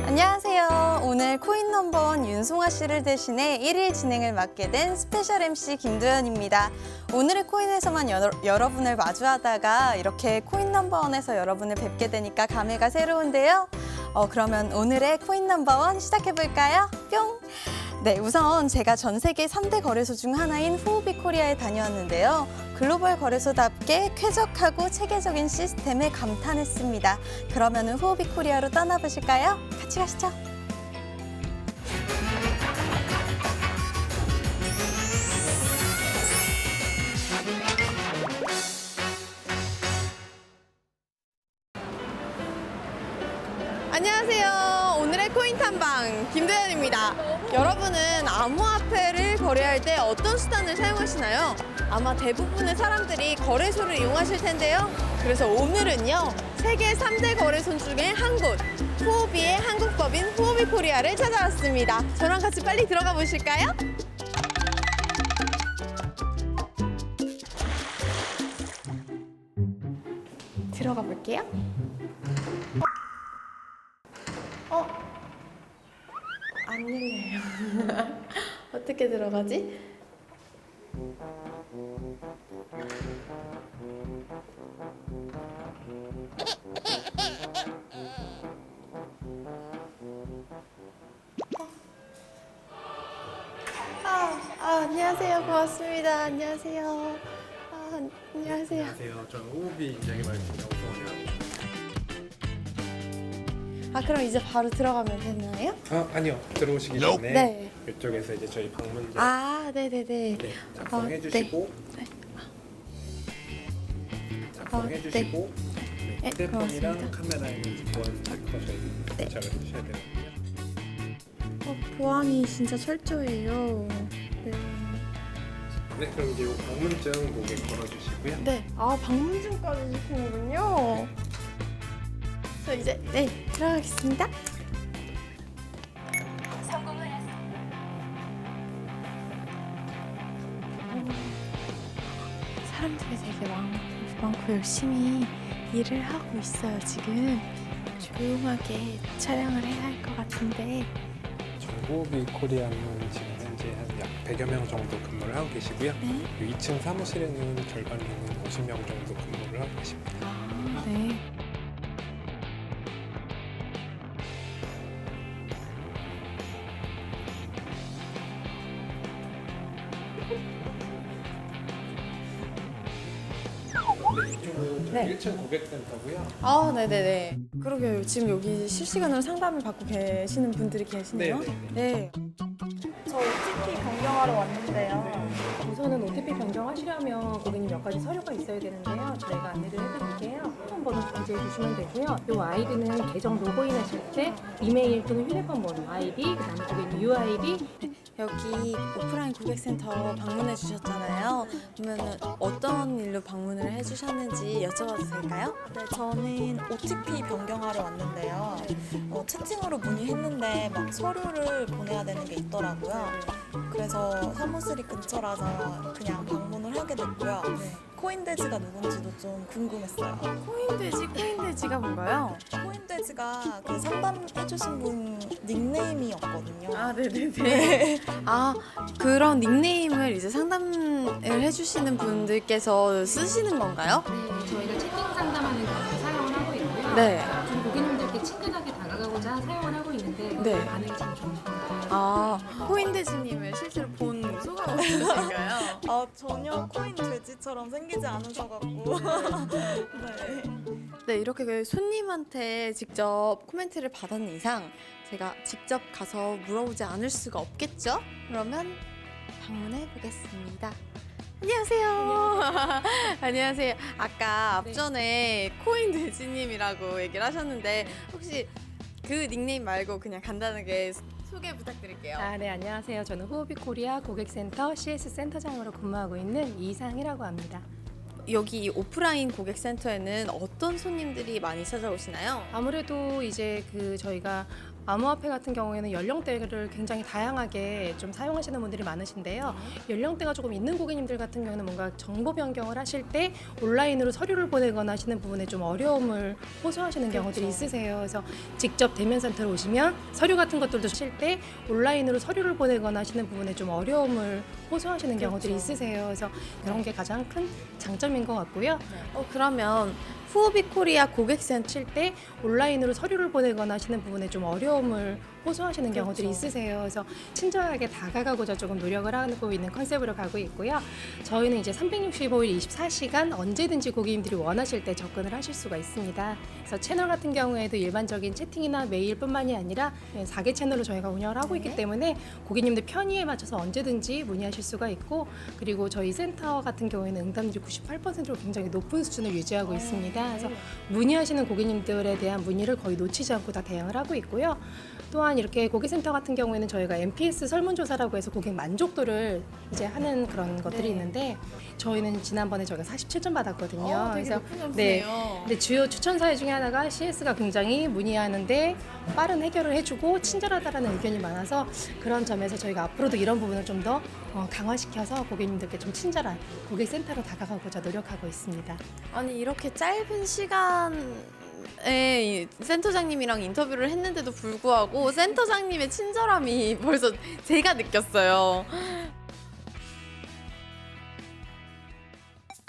안녕하세요. 오늘 코인 넘버원 윤송아 씨를 대신해 1일 진행을 맡게 된 스페셜 MC 김도연입니다. 오늘의 코인에서만 여러분을 마주하다가 이렇게 코인 넘버원에서 여러분을 뵙게 되니까 감회가 새로운데요. 그러면 오늘의 코인 넘버원 시작해볼까요? 뿅! 네, 우선 제가 전 세계 3대 거래소 중 하나인 후오비 코리아에 다녀왔는데요. 글로벌 거래소답게 쾌적하고 체계적인 시스템에 감탄했습니다. 그러면 후오비 코리아로 떠나보실까요? 같이 가시죠. 안녕하세요. 오늘의 코인 탐방 김도연입니다. 여러분은 암호화폐를 거래할 때 어떤 수단을 사용하시나요? 아마 대부분의 사람들이 거래소를 이용하실 텐데요. 그래서 오늘은요, 세계 3대 거래소 중에 한 곳, 후오비의 한국법인 후오비 코리아를 찾아왔습니다. 저랑 같이 빨리 들어가 보실까요? 들어가 볼게요. 안 열려요. 어떻게 들어가지? 안녕하세요. 고맙습니다. 안녕하세요. 안녕하세요. 안녕하세요. 저는 후오비 인장의 말입니다. 오성원이라고. 그럼 이제 바로 들어가면 되나요? 아니요. 들어오시기 전에 네. 이쪽에서 이제 저희 방문자 네네네. 작성해 주시고 작성해 주시고 휴대폰이랑 고맙습니다. 카메라에 있는 보안 체크하셔야 됩니다. 네. 잘 해주셔야 되거든요. 보안이 진짜 철저해요. 네. 네, 그럼 이제 이 방문증 목에 걸어주시고요. 네. 방문증까지 주시는군요. 저 이제 들어가겠습니다. 사람들이 되게 많고 열심히 일을 하고 있어요. 지금 조용하게 촬영을 해야 할 것 같은데. 저희 후오비 코리아는 지금 현재 한 약 100여 명 정도 근무를 하고 계시고요. 네. 2층 사무실에는 절반에는 50명 정도 근무를 하고 계십니다. 네. 이쪽은 네. 1층 고객센터고요. 네네네. 그러게요. 지금 여기 실시간으로 상담을 받고 계시는 분들이 계시네요. 네. 저 OTP 변경하러 왔는데요. 우선은 OTP 변경하시려면 고객님 몇 가지 서류가 있어야 되는데요. 저희가 안내를 해드릴게요. 핸드폰 번호 기재해 주시면 되고요. 이 아이디는 계정 로그인하실 때 이메일 또는 휴대폰 번호 아이디, 그다음에 고객님 UID. 여기 오프라인 고객센터 방문해 주셨잖아요. 그러면 어떤 일로 방문을 해주셨는지 여쭤봐도 될까요? 네, 저는 OTP 변경하러 왔는데요. 채팅으로 문의했는데 막 서류를 보내야 되는 게 있더라고요. 그래서 사무실이 근처라서 그냥 방문을 하게 됐고요. 코인돼지가 누군지도 좀 궁금했어요. 코인돼지가 뭔가요? 코인돼지가 그 상담해주신 분 닉네임이었거든요. 네네네. 그런 닉네임을 이제 상담을 해주시는 분들께서 쓰시는 건가요? 네, 저희가 채팅 상담하는 경우에 사용을 하고 있고요. 네. 좀 고객님들께 친근하게 다가가고자 사용을 하고 있는데 네. 반응이 참 좋으십니다. 코인돼지님을 실제로 본 소감 어떠신가요? 전혀 코인돼지처럼 생기지 않으셔갖고. 네. 네, 이렇게 그 손님한테 직접 코멘트를 받은 이상 제가 직접 가서 물어보지 않을 수가 없겠죠? 그러면 방문해 보겠습니다. 안녕하세요. 안녕하세요. 아까 앞전에 코인돼지님이라고 얘기를 하셨는데 혹시 그 닉네임 말고 그냥 간단하게 소개 부탁드릴게요. 네, 안녕하세요. 저는 후오비 코리아 고객센터 CS 센터장으로 근무하고 있는 이상이라고 합니다. 여기 오프라인 고객센터에는 어떤 손님들이 많이 찾아오시나요? 아무래도 이제 저희가 암호화폐 같은 경우에는 연령대를 굉장히 다양하게 좀 사용하시는 분들이 많으신데요. 연령대가 조금 있는 고객님들 같은 경우는 뭔가 정보 변경을 하실 때 온라인으로 서류를 보내거나 하시는 부분에 좀 어려움을 호소하시는 경우들이 있으세요. 그래서 직접 대면센터로 오시면 서류 같은 것들도 하실 때 온라인으로 서류를 보내거나 하시는 부분에 좀 어려움을 호소하시는 경우들이 있으세요. 그래서 그런 게 가장 큰 장점인 것 같고요. 그러면 후오비 코리아 고객센터 칠 때 온라인으로 서류를 보내거나 하시는 부분에 좀 어려움을 호소하시는 경우들이 있으세요. 그래서 친절하게 다가가고자 조금 노력을 하고 있는 컨셉으로 가고 있고요. 저희는 이제 365일 24시간 언제든지 고객님들이 원하실 때 접근을 하실 수가 있습니다. 그래서 채널 같은 경우에도 일반적인 채팅이나 메일뿐만이 아니라 4개 채널로 저희가 운영을 하고 있기 때문에 고객님들 편의에 맞춰서 언제든지 문의하실 수가 있고, 그리고 저희 센터 같은 경우에는 응답률이 98%로 굉장히 높은 수준을 유지하고 있습니다. 그래서 문의하시는 고객님들에 대한 문의를 거의 놓치지 않고 다 대응을 하고 있고요. 또한 이렇게 고객센터 같은 경우에는 저희가 NPS 설문조사라고 해서 고객 만족도를 이제 하는 그런 것들이 있는데, 저희는 지난번에 저희가 47점 받았거든요. 그래서 근데 주요 추천 사유 중에 하나가 CS가 굉장히 문의하는데 빠른 해결을 해주고 친절하다라는 의견이 많아서, 그런 점에서 저희가 앞으로도 이런 부분을 좀 더 강화시켜서 고객님들께 좀 친절한 고객센터로 다가가고자 노력하고 있습니다. 아니 이렇게 짧은 시간에 이 센터장님이랑 인터뷰를 했는데도 불구하고 센터장님의 친절함이 벌써 제가 느꼈어요.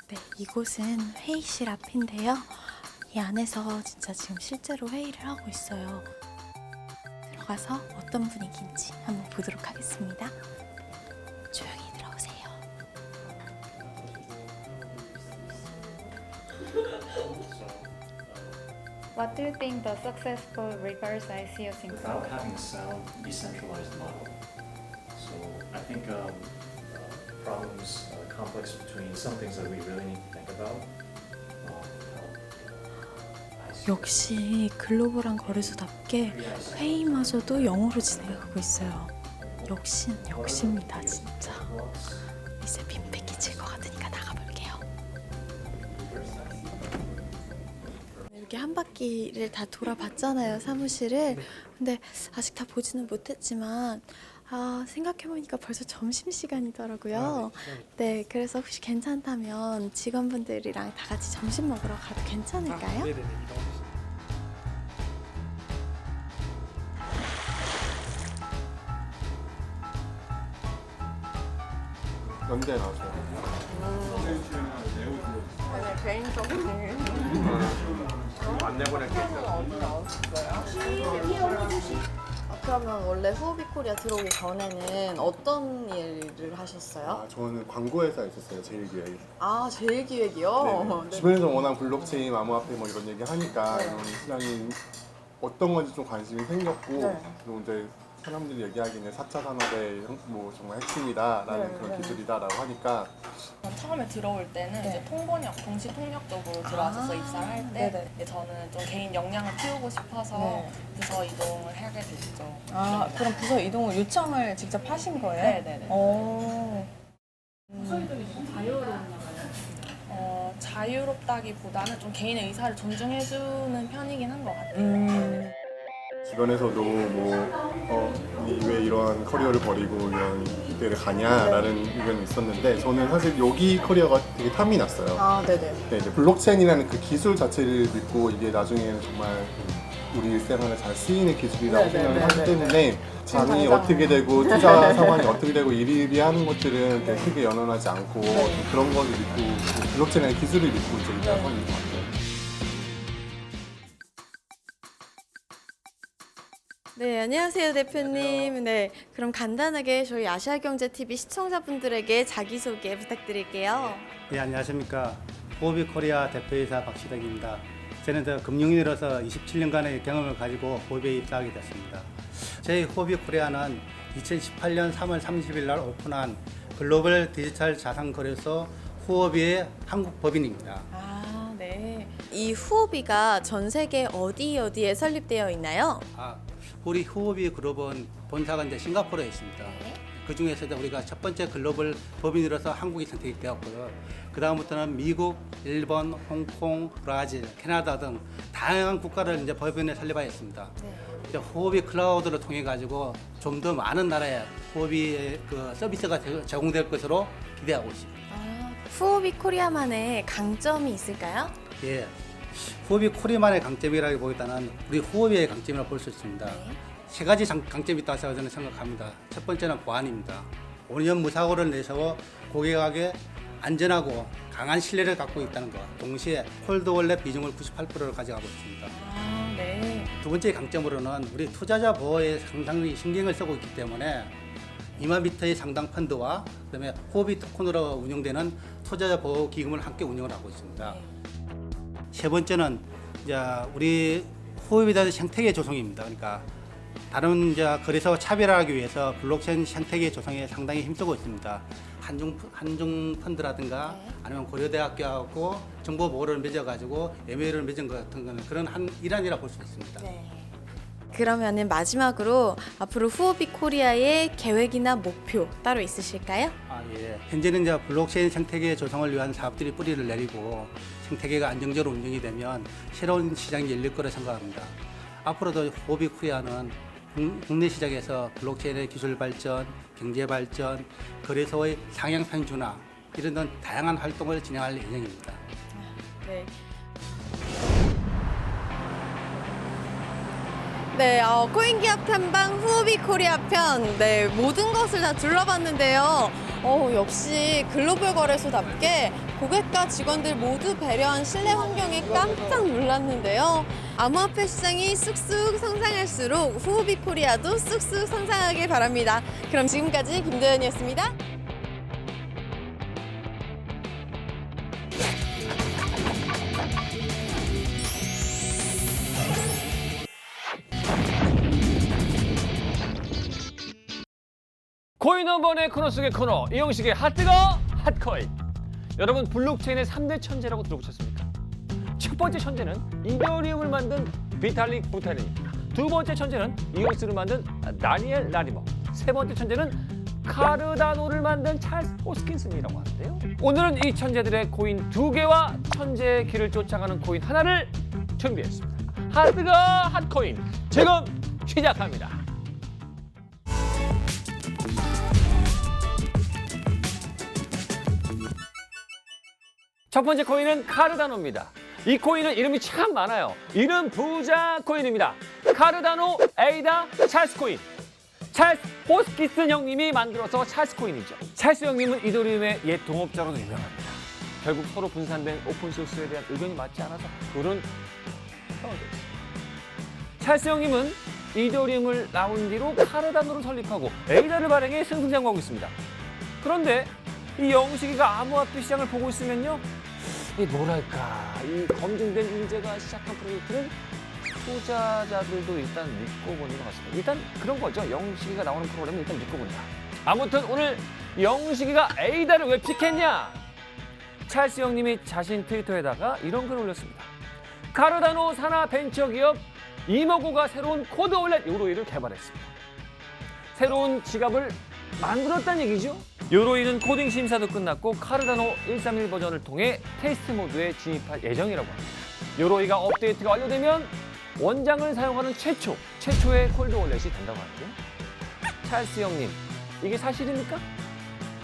네, 이곳은 회의실 앞인데요. 이 안에서 진짜 지금 실제로 회의를 하고 있어요. 들어가서 어떤 분위기인지 한번 보도록 하겠습니다. 조용히 들어오세요. What do you think the successful reverse ICO system? Without having a sound, decentralized model. So I think problems complex between some things that we really need to think about. 역시 글로벌한 거래소답게 회의마저도 영어로 진행하고 있어요. 역시입니다, 진짜. 이제 빈 패키지일 것 같으니까 나가볼게요. 이렇게 한 바퀴를 다 돌아봤잖아요, 사무실을. 근데 아직 다 보지는 못했지만 생각해보니까 벌써 점심시간이더라고요. 네, 그래서 혹시 괜찮다면 직원분들이랑 다 같이 점심 먹으러 가도 괜찮을까요? 네네네. 연대 나왔어요. 안 내보낼게. 그러면 원래 후오비 코리아 들어오기 전에는 어떤 일을 하셨어요? 저는 광고회사에 있었어요. 제일기획. 제일기획이요? 네. 주변에서 워낙 블록체인, 암호화폐 뭐 이런 얘기 하니까 이런 시장이 어떤 건지 좀 관심이 생겼고, 그리고 이제 사람들이 얘기하기는 4차 산업의 뭐 정말 핵심이다라는 그런 기술이다라고 하니까. 처음에 들어올 때는 이제 통번역, 동시 통역적으로 들어왔어서 입사를 할 때 저는 좀 개인 역량을 키우고 싶어서 부서 이동을 하게 됐죠. 그럼 부서 이동을 요청을 직접 하신 거예요? 네네네. 부서 이동이 좀 자유로웠나봐요. 자유롭다기보다는 좀 개인의 의사를 존중해주는 편이긴 한 것 같아요. 주변에서도 왜 이러한 커리어를 버리고 이런 데를 가냐라는 의견이 있었는데, 저는 사실 여기 커리어가 되게 탐이 났어요. 네, 이제 블록체인이라는 그 기술 자체를 믿고 이게 나중에는 정말 우리 일생활에 잘 쓰이는 기술이라고 생각을 하기 때문에 장이 어떻게 되고 투자 상황이 어떻게 되고 이리이리 하는 것들은 그렇게 크게 연연하지 않고 그런 거를 믿고 블록체인의 기술을 믿고 이제 일을 하고 있는 것 같아요. 네, 안녕하세요, 대표님. 네, 그럼 간단하게 저희 아시아경제TV 시청자분들에게 자기소개 부탁드릴게요. 네, 안녕하십니까. 후오비 코리아 대표이사 박시덕입니다. 저는 금융인으로서 27년간의 경험을 가지고 후오비에 입사하게 됐습니다. 저희 후오비 코리아는 2018년 3월 30일 날 오픈한 글로벌 디지털 자산거래소 후오비의 한국 법인입니다. 네. 이 후오비가 전 세계 어디에 설립되어 있나요? 우리 후오비 그룹은 본사가 이제 싱가포르에 있습니다. 그 중에서도 우리가 첫 번째 글로벌 법인으로서 한국이 선택이 되었고요. 그 다음부터는 미국, 일본, 홍콩, 브라질, 캐나다 등 다양한 국가를 이제 법인을 설립하였습니다. 이제 후오비 클라우드를 통해 가지고 좀 더 많은 나라에 후오비 그 서비스가 제공될 것으로 기대하고 있습니다. 후오비 코리아만의 강점이 있을까요? 예, 후오비 코리아만의 강점이라기보다는 우리 후오비의 강점이라고 볼 수 있습니다. 세 가지 강점이 있다고 저는 생각합니다. 첫 번째는 보안입니다. 5년 무사고를 내세워 고객에게 안전하고 강한 신뢰를 갖고 있다는 것. 동시에 콜드월렛 비중을 98%를 가져가고 있습니다. 네. 두 번째 강점으로는 우리 투자자 보호에 상당히 신경을 쓰고 있기 때문에 2만 비트의 상당 펀드와 그다음에 후오비 토큰으로 운영되는 투자자 보호 기금을 함께 운영을 하고 있습니다. 세 번째는 이제 우리 후오비에 대한 생태계 조성입니다. 그러니까 다른 이제 거래소와 차별화하기 위해서 블록체인 생태계 조성에 상당히 힘쓰고 있습니다. 한중 펀드라든가 아니면 고려대학교하고 정보 보호를 맺어가지고 MOU를 맺은 것 같은 거는 그런 한 일환이라 볼 수 있습니다. 그러면은 마지막으로 앞으로 후오비 코리아의 계획이나 목표 따로 있으실까요? 예. 현재는 이제 블록체인 생태계 조성을 위한 사업들이 뿌리를 내리고 생태계가 안정적으로 운영이 되면 새로운 시장이 열릴 거라 생각합니다. 앞으로도 후오비 코리아는 국내 시장에서 블록체인의 기술 발전, 경제 발전, 거래소의 상향 편준화 이런 등 다양한 활동을 진행할 예정입니다. 네. 네, 코인 기업 탐방 후오비 코리아 편, 네, 모든 것을 다 둘러봤는데요. 역시 글로벌 거래소답게 고객과 직원들 모두 배려한 신뢰 환경에 깜짝 놀랐는데요. 암호화폐 시장이 쑥쑥 성장할수록 후오비 코리아도 쑥쑥 성장하길 바랍니다. 그럼 지금까지 김도연이었습니다. 코인원번의 코너 속의 코너, 이형식의 핫뜨거 핫코인. 여러분, 블록체인의 3대 천재라고 들어보셨습니까? 첫 번째 천재는 이더리움을 만든 비탈릭 부테린입니다. 두 번째 천재는 이오스를 만든 다니엘 라리머. 세 번째 천재는 카르다노를 만든 찰스 호스킨슨이라고 하는데요. 오늘은 이 천재들의 코인 2개와 천재의 길을 쫓아가는 코인 하나를 준비했습니다. 핫뜨거 핫코인, 지금 시작합니다. 첫 번째 코인은 카르다노입니다. 이 코인은 이름이 참 많아요. 이름 부자 코인입니다. 카르다노 에이다 찰스 코인. 찰스 호스킨슨 형님이 만들어서 찰스 코인이죠. 찰스 형님은 이더리움의 옛 동업자로도 유명합니다. 결국 서로 분산된 오픈소스에 대한 의견이 맞지 않아서 둘은 싸워졌습니다. 찰스 형님은 이더리움을 나온 뒤로 카르다노를 설립하고 에이다를 발행해 승승장구하고 있습니다. 그런데 이 영식이가 암호화폐 시장을 보고 있으면요, 이 뭐랄까, 이 검증된 인재가 시작한 프로젝트는 투자자들도 일단 믿고 보는 것 같습니다. 일단 그런 거죠. 영식이가 나오는 프로그램은 일단 믿고 본다. 아무튼 오늘 영식이가 에이다를 왜 픽했냐? 찰스 형님이 자신 트위터에다가 이런 글을 올렸습니다. 카르다노 산하 벤처기업 이모고가 새로운 코드 월렛 요로이를 개발했습니다. 새로운 지갑을 만들었다는 얘기죠. 요로이는 코딩 심사도 끝났고 카르다노 131 버전을 통해 테스트 모드에 진입할 예정이라고 합니다. 요로이가 업데이트가 완료되면 원장을 사용하는 최초의 콜드 월렛이 된다고 하는데요. 찰스 형님, 이게 사실입니까?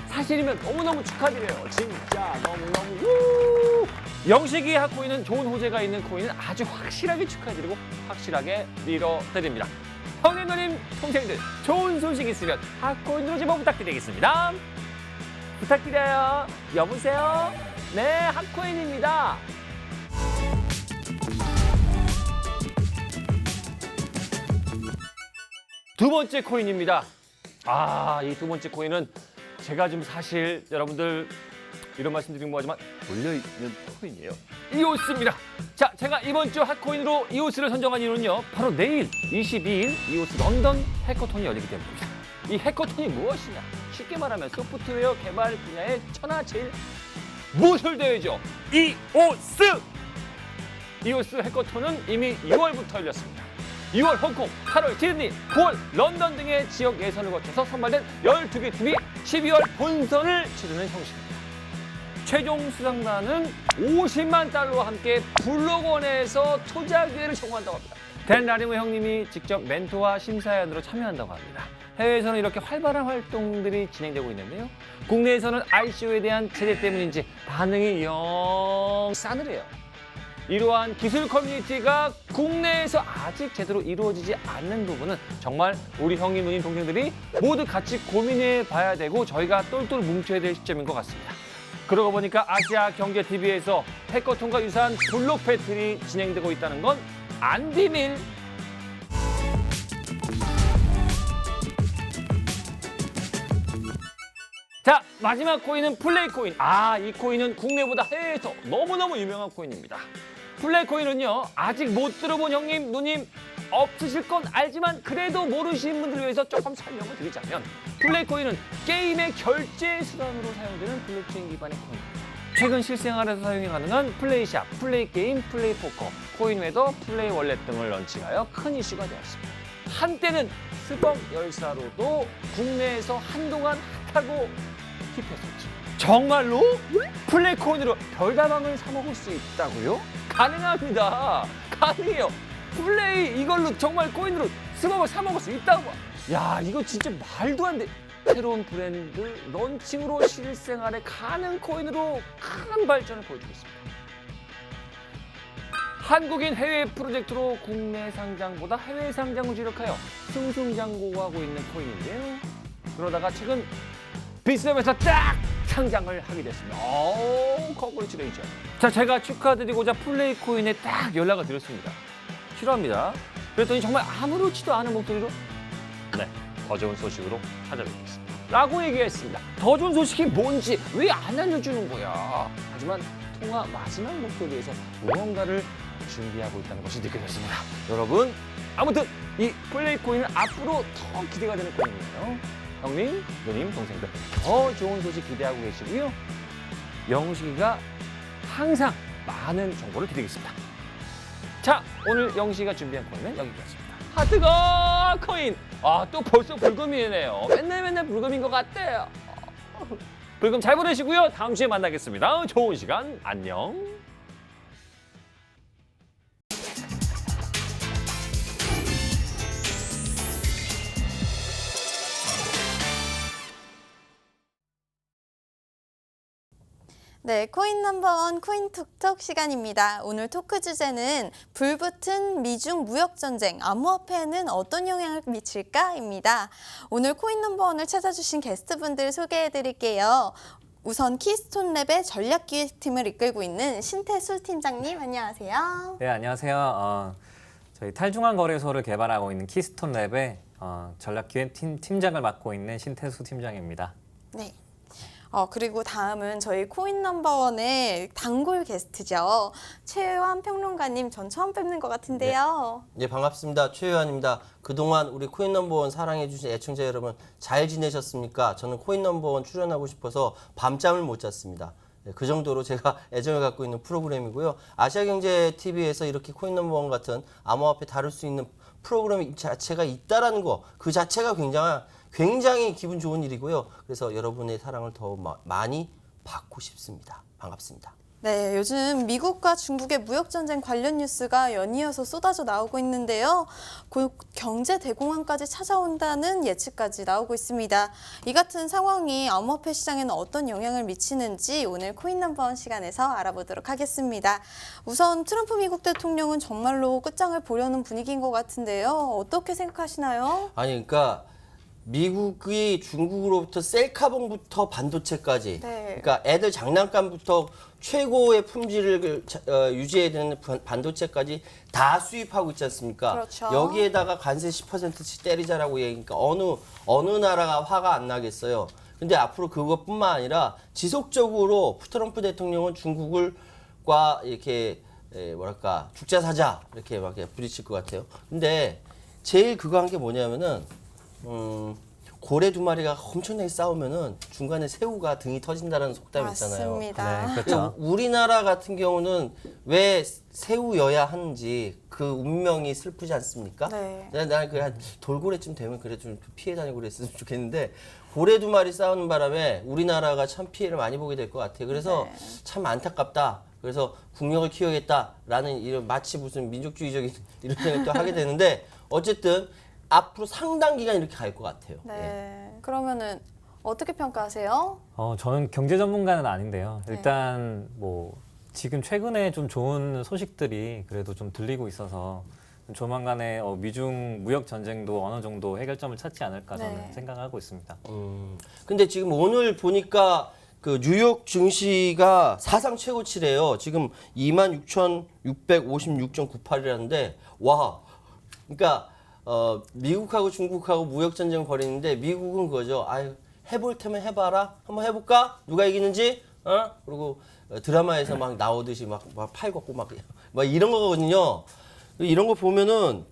사실이면 너무너무 축하드려요. 진짜 너무너무 영식이 핫코인은 좋은 호재가 있는 코인은 아주 확실하게 축하드리고 확실하게 밀어드립니다. 형님, 누님, 동생들 좋은 소식 있으면 핫코인으로 제보 부탁드리겠습니다. 부탁드려요. 여보세요? 네, 핫코인입니다. 두 번째 코인입니다. 이 두 번째 코인은 제가 좀 사실 여러분들 이런 말씀 드리는 거지만 몰려있는 코인이에요. 이오스입니다. 자, 제가 이번 주 핫코인으로 이오스를 선정한 이유는요, 바로 내일 22일 이오스 런던 해커톤이 열리기 때문입니다. 이 해커톤이 무엇이냐? 쉽게 말하면 소프트웨어 개발 분야의 천하제일 무술 대회죠. 이오스! 이오스 해커톤은 이미 6월부터 열렸습니다. 6월 홍콩, 8월 시드니, 9월 런던 등의 지역 예선을 거쳐서 선발된 12개 팀이 12월 본선을 치르는 형식입니다. 최종 수상단은 50만 달러와 함께 블록원에서 투자 기회를 제공한다고 합니다. 댄 라리모 형님이 직접 멘토와 심사위원으로 참여한다고 합니다. 해외에서는 이렇게 활발한 활동들이 진행되고 있는데요. 국내에서는 ICO에 대한 제재 때문인지 반응이 영 싸늘해요. 이러한 기술 커뮤니티가 국내에서 아직 제대로 이루어지지 않는 부분은 정말 우리 형님, 누님, 동생들이 모두 같이 고민해 봐야 되고 저희가 똘똘 뭉쳐야 될 시점인 것 같습니다. 그러고 보니까 아시아 경제TV에서 해커톤과 유사한 블록 배틀이 진행되고 있다는 건 안 비밀. 자, 마지막 코인은 플레이 코인. 이 코인은 국내보다 해외에서 너무너무 유명한 코인입니다. 플레이 코인은요, 아직 못 들어본 형님, 누님 없으실 건 알지만 그래도 모르시는 분들을 위해서 조금 설명을 드리자면 플레이 코인은 게임의 결제 수단으로 사용되는 블록체인 기반의 코인입니다. 최근 실생활에서 사용이 가능한 플레이샵, 플레이 게임, 플레이 포커, 코인 외에도 플레이 월렛 등을 런칭하여 큰 이슈가 되었습니다. 한때는 스벅 열사로도 국내에서 한동안 핫하고 힙했었죠. 정말로 플레이 코인으로 별다방을 사 먹을 수 있다고요? 가능합니다. 가능해요. 플레이 이걸로 정말 코인으로 스벅을 사 먹을 수 있다고. 야, 이거 진짜 말도 안 돼. 새로운 브랜드 런칭으로 실생활에 가능 코인으로 큰 발전을 보여주고 있습니다. 한국인 해외 프로젝트로 국내 상장보다 해외 상장을 주력하여 승승장구하고 있는 코인인데요. 그러다가 최근 비스랩에서 딱 상장을 하게 됐습니다. 컨그레츄레이션. 자, 제가 축하드리고자 플레이 코인에 딱 연락을 드렸습니다. 싫어합니다. 그랬더니 정말 아무렇지도 않은 목소리로 네, 더 좋은 소식으로 찾아뵙겠습니다. 라고 얘기했습니다. 더 좋은 소식이 뭔지 왜 안 알려주는 거야? 하지만 통화 마지막 목소리에서 무언가를 준비하고 있다는 것이 느껴졌습니다. 여러분, 아무튼 이 플레이 코인은 앞으로 더 기대가 되는 코인이에요. 형님, 누님, 동생들 더 좋은 소식 기대하고 계시고요. 영식이가 항상 많은 정보를 드리겠습니다. 자, 오늘 영식이가 준비한 코인은 여기까지입니다. 하트가 코인! 또 벌써 불금이네요. 맨날 불금인 것 같아요. 불금 잘 보내시고요. 다음 주에 만나겠습니다. 좋은 시간, 안녕. 네, 코인 넘버원 코인 톡톡 시간입니다. 오늘 토크 주제는 불붙은 미중 무역 전쟁, 암호화폐에는 어떤 영향을 미칠까입니다. 오늘 코인 넘버원을 찾아주신 게스트분들 소개해드릴게요. 우선 키스톤랩의 전략기획팀을 이끌고 있는 신태수 팀장님, 안녕하세요. 네, 안녕하세요. 저희 탈중앙 거래소를 개발하고 있는 키스톤랩의 전략기획팀 팀장을 맡고 있는 신태수 팀장입니다. 네. 그리고 다음은 저희 코인 넘버원의 단골 게스트죠. 최요한 평론가님, 전 처음 뵙는 것 같은데요. 네, 반갑습니다. 최요한입니다. 그동안 우리 코인 넘버원 사랑해주신 애청자 여러분 잘 지내셨습니까? 저는 코인 넘버원 출연하고 싶어서 밤잠을 못 잤습니다. 네, 그 정도로 제가 애정을 갖고 있는 프로그램이고요. 아시아경제TV에서 이렇게 코인 넘버원 같은 암호화폐 다룰 수 있는 프로그램 자체가 있다라는 거, 그 자체가 굉장히 기분 좋은 일이고요. 그래서 여러분의 사랑을 더 많이 받고 싶습니다. 반갑습니다. 네, 요즘 미국과 중국의 무역전쟁 관련 뉴스가 연이어서 쏟아져 나오고 있는데요. 곧 경제 대공황까지 찾아온다는 예측까지 나오고 있습니다. 이 같은 상황이 암호화폐 시장에는 어떤 영향을 미치는지 오늘 코인 넘버원 시간에서 알아보도록 하겠습니다. 우선 트럼프 미국 대통령은 정말로 끝장을 보려는 분위기인 것 같은데요. 어떻게 생각하시나요? 아니, 그러니까 미국이 중국으로부터 셀카봉부터 반도체까지, 그러니까 애들 장난감부터 최고의 품질을 유지해야 되는 반도체까지 다 수입하고 있지 않습니까? 그렇죠. 여기에다가 관세 10%씩 때리자라고 얘기하니까 어느 나라가 화가 안 나겠어요. 근데 앞으로 그것뿐만 아니라 지속적으로 트럼프 대통령은 중국과 이렇게 죽자 사자 이렇게 막 부딪힐 것 같아요. 근데 제일 그거 한 게 뭐냐면은 고래 두 마리가 엄청나게 싸우면은 중간에 새우가 등이 터진다라는 속담이 있잖아요. 맞습니다. 네, 그렇죠. 우리나라 같은 경우는 왜 새우여야 하는지 그 운명이 슬프지 않습니까? 네. 난 그냥 돌고래쯤 되면 그래 좀 피해 다니고 그랬으면 좋겠는데 고래 두 마리 싸우는 바람에 우리나라가 참 피해를 많이 보게 될 것 같아요. 그래서 참 안타깝다. 그래서 국력을 키워야겠다라는 이런 마치 무슨 민족주의적인 이런 생각도 하게 되는데 어쨌든 앞으로 상당 기간 이렇게 갈 것 같아요. 네. 그러면은 어떻게 평가하세요? 저는 경제 전문가는 아닌데요. 일단 뭐 지금 최근에 좀 좋은 소식들이 그래도 좀 들리고 있어서 조만간에 미중 무역 전쟁도 어느 정도 해결점을 찾지 않을까 저는 생각하고 있습니다. 근데 지금 오늘 보니까 그 뉴욕 증시가 사상 최고치래요. 지금 26,656.98이라는데 와, 그러니까 미국하고 중국하고 무역 전쟁을 벌이는데 미국은 그거죠. 아유 해볼 테면 해봐라. 한번 해볼까? 누가 이기는지? 그리고 드라마에서 막 나오듯이 막 팔 걷고 막 이런 거거든요. 이런 거 보면은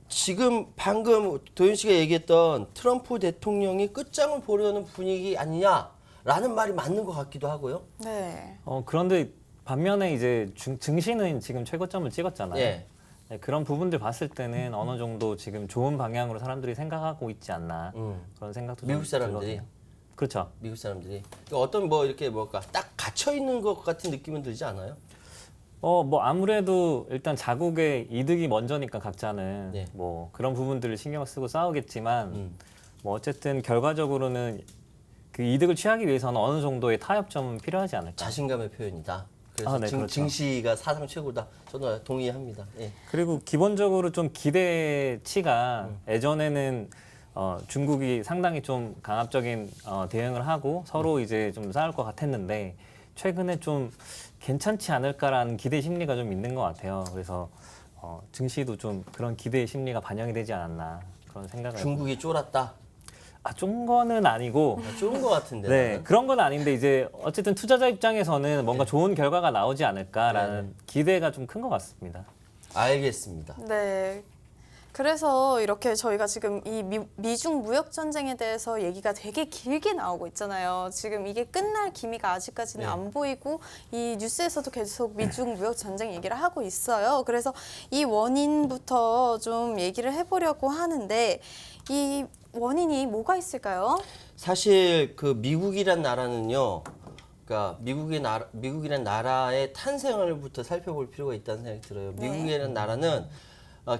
지금 방금 도윤 씨가 얘기했던 트럼프 대통령이 끝장을 보려는 분위기 아니냐라는 말이 맞는 것 같기도 하고요. 네. 그런데 반면에 이제 증시는 지금 최고점을 찍었잖아요. 예. 네, 그런 부분들 봤을 때는 어느 정도 지금 좋은 방향으로 사람들이 생각하고 있지 않나 그런 생각도 미국 좀 사람들이. 들거든요. 그렇죠. 미국 사람들이 어떤 뭐 이렇게 뭐가 딱 갇혀 있는 것 같은 느낌은 들지 않아요? 뭐 아무래도 일단 자국의 이득이 먼저니까 각자는 네. 뭐 그런 부분들을 신경 쓰고 싸우겠지만 뭐 어쨌든 결과적으로는 그 이득을 취하기 위해서는 어느 정도의 타협점은 필요하지 않을까. 자신감의 표현이다. 그래서 네, 그렇죠. 증시가 사상 최고다. 저도 동의합니다. 예. 그리고 기본적으로 좀 기대치가 예전에는 중국이 상당히 좀 강압적인 대응을 하고 서로 이제 좀 싸울 것 같았는데 최근에 좀 괜찮지 않을까라는 기대 심리가 좀 있는 것 같아요. 그래서 증시도 좀 그런 기대 심리가 반영이 되지 않았나 그런 생각을. 중국이 쫄았다. 쫀 거는 아니고. 쫄은 것 같은데. 네, 나는. 그런 건 아닌데 이제 어쨌든 투자자 입장에서는 뭔가 좋은 결과가 나오지 않을까라는 기대가 좀 큰 것 같습니다. 알겠습니다. 네. 그래서 이렇게 저희가 지금 이 미중 무역 전쟁에 대해서 얘기가 되게 길게 나오고 있잖아요. 지금 이게 끝날 기미가 아직까지는 안 보이고 이 뉴스에서도 계속 미중 무역 전쟁 얘기를 하고 있어요. 그래서 이 원인부터 좀 얘기를 해보려고 하는데 이 원인이 뭐가 있을까요? 사실 그 미국이란 나라는요. 그러니까 미국이란 나라의 탄생을부터 살펴볼 필요가 있다는 생각이 들어요. 미국이라는 나라는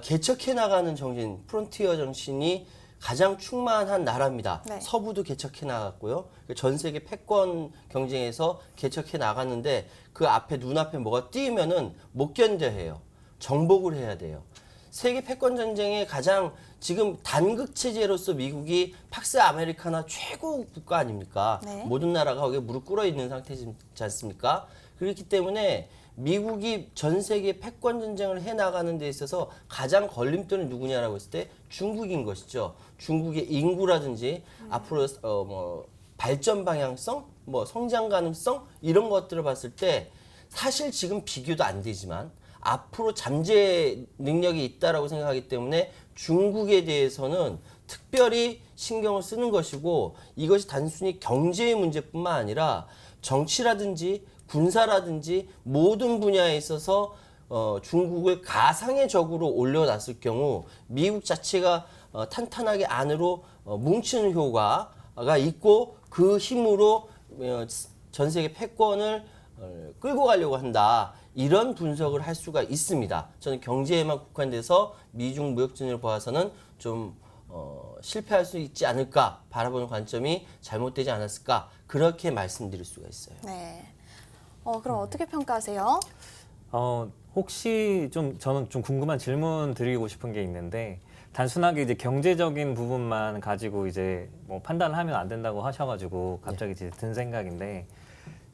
개척해 나가는 정신, 프론티어 정신이 가장 충만한 나라입니다. 네. 서부도 개척해 나갔고요. 전 세계 패권 경쟁에서 개척해 나갔는데 그 앞에 눈앞에 뭐가 띄면은 못 견뎌해요. 정복을 해야 돼요. 세계 패권 전쟁의 가장 지금 단극 체제로서 미국이 팍스 아메리카나 최고 국가 아닙니까? 네. 모든 나라가 거기에 무릎 꿇어 있는 상태지 않습니까? 그렇기 때문에 미국이 전 세계 패권 전쟁을 해 나가는 데 있어서 가장 걸림돌이 누구냐라고 했을 때 중국인 것이죠. 중국의 인구라든지 앞으로 뭐 발전 방향성, 뭐 성장 가능성 이런 것들을 봤을 때 사실 지금 비교도 안 되지만 앞으로 잠재 능력이 있다라고 생각하기 때문에 중국에 대해서는 특별히 신경을 쓰는 것이고 이것이 단순히 경제의 문제뿐만 아니라 정치라든지 군사라든지 모든 분야에 있어서 중국을 가상의 적으로 올려놨을 경우 미국 자체가 탄탄하게 안으로 뭉치는 효과가 있고 그 힘으로 전 세계 패권을 끌고 가려고 한다. 이런 분석을 할 수가 있습니다. 저는 경제에만 국한돼서 미중 무역전을 보아서는 좀 실패할 수 있지 않을까 바라보는 관점이 잘못되지 않았을까 그렇게 말씀드릴 수가 있어요. 네. 그럼 어떻게 평가하세요? 혹시 저는 좀 궁금한 질문 드리고 싶은 게 있는데 단순하게 이제 경제적인 부분만 가지고 이제 뭐 판단을 하면 안 된다고 하셔가지고 갑자기 이제 든 생각인데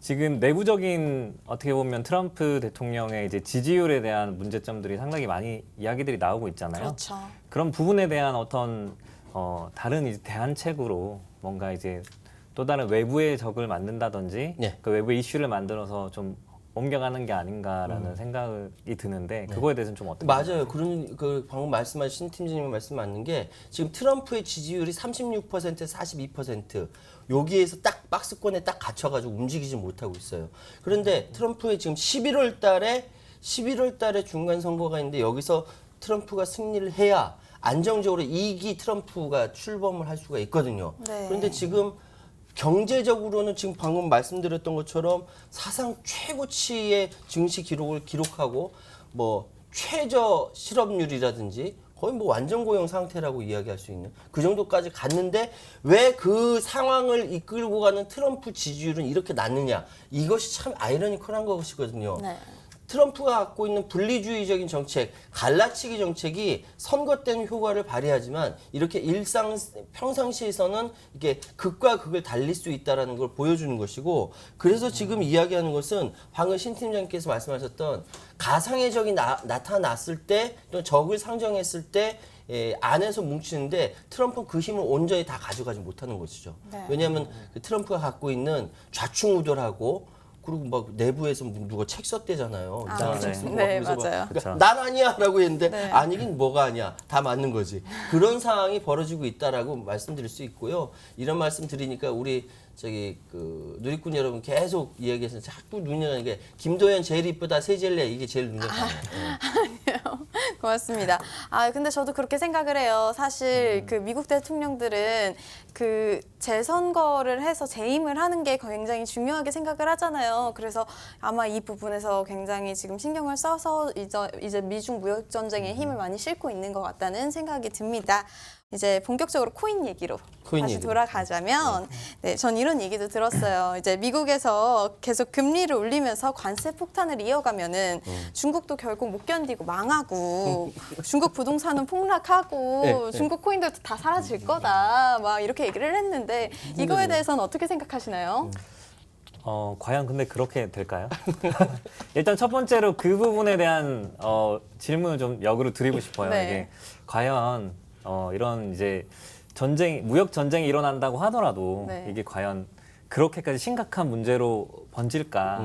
지금 내부적인 어떻게 보면 트럼프 대통령의 이제 지지율에 대한 문제점들이 상당히 많이 이야기들이 나오고 있잖아요. 그렇죠. 그런 부분에 대한 어떤 다른 이제 대안책으로 뭔가 이제 또 다른 외부의 적을 만든다든지 그 외부의 이슈를 만들어서 좀 옮겨가는 게 아닌가라는 생각이 드는데 그거에 대해서는 좀 어떻게 맞아요. 그런 그 방금 말씀하신 팀장님 말씀 맞는 게 지금 트럼프의 지지율이 36%, 42% 여기에서 딱 박스권에 딱 갇혀가지고 움직이지 못하고 있어요. 그런데 트럼프의 지금 11월 달에 중간 선거가 있는데 여기서 트럼프가 승리를 해야 안정적으로 2기 트럼프가 출범을 할 수가 있거든요. 네. 그런데 지금 경제적으로는 지금 방금 말씀드렸던 것처럼 사상 최고치의 증시 기록을 기록하고 뭐 최저 실업률이라든지 거의 뭐 완전 고용 상태라고 이야기할 수 있는 그 정도까지 갔는데 왜 그 상황을 이끌고 가는 트럼프 지지율은 이렇게 낮느냐. 이것이 참 아이러니컬한 것이거든요. 네. 트럼프가 갖고 있는 분리주의적인 정책, 갈라치기 정책이 선거 때는 효과를 발휘하지만 이렇게 평상시에서는 이게 극과 극을 달릴 수 있다는 걸 보여주는 것이고 그래서 지금 이야기하는 것은 방금 신 팀장님께서 말씀하셨던 가상의 적이 나타났을 때 또 적을 상정했을 때 안에서 뭉치는데 트럼프는 그 힘을 온전히 다 가져가지 못하는 것이죠. 네. 왜냐하면 그 트럼프가 갖고 있는 좌충우돌하고 그리고 막 내부에서 누가 책 썼대잖아요. 이상한 책 쓰고 네, 그래서 맞아요. 그러니까 난 아니야라고 했는데 네. 아니긴 뭐가 아니야. 다 맞는 거지. 그런 상황이 벌어지고 있다라고 말씀드릴 수 있고요. 이런 말씀 드리니까 우리 저기 그 누리꾼 여러분 계속 이야기해서 자꾸 눈이 가는 게 김도연 제일 이쁘다 세젤리아 이게 제일 눈에 가요. 아니요. 고맙습니다. 근데 저도 그렇게 생각을 해요. 사실 그 미국 대통령들은 그 재선거를 해서 재임을 하는 게 굉장히 중요하게 생각을 하잖아요. 그래서 아마 이 부분에서 굉장히 지금 신경을 써서 이제 미중 무역 전쟁에 힘을 많이 싣고 있는 것 같다는 생각이 듭니다. 이제 본격적으로 코인 얘기로 다시 돌아가자면, 네, 전 이런 얘기도 들었어요. 이제 미국에서 계속 금리를 올리면서 관세 폭탄을 이어가면은 중국도 결국 못 견디고 망하고 중국 부동산은 폭락하고 중국 코인들도 다 사라질 거다. 막 이렇게 얘기를 했는데 이거에 대해서는 어떻게 생각하시나요? 과연 근데 그렇게 될까요? 일단 첫 번째로 그 부분에 대한 질문을 좀 역으로 드리고 싶어요. 네. 이게 과연 이런 이제 무역 전쟁이 일어난다고 하더라도 네. 이게 과연 그렇게까지 심각한 문제로 번질까?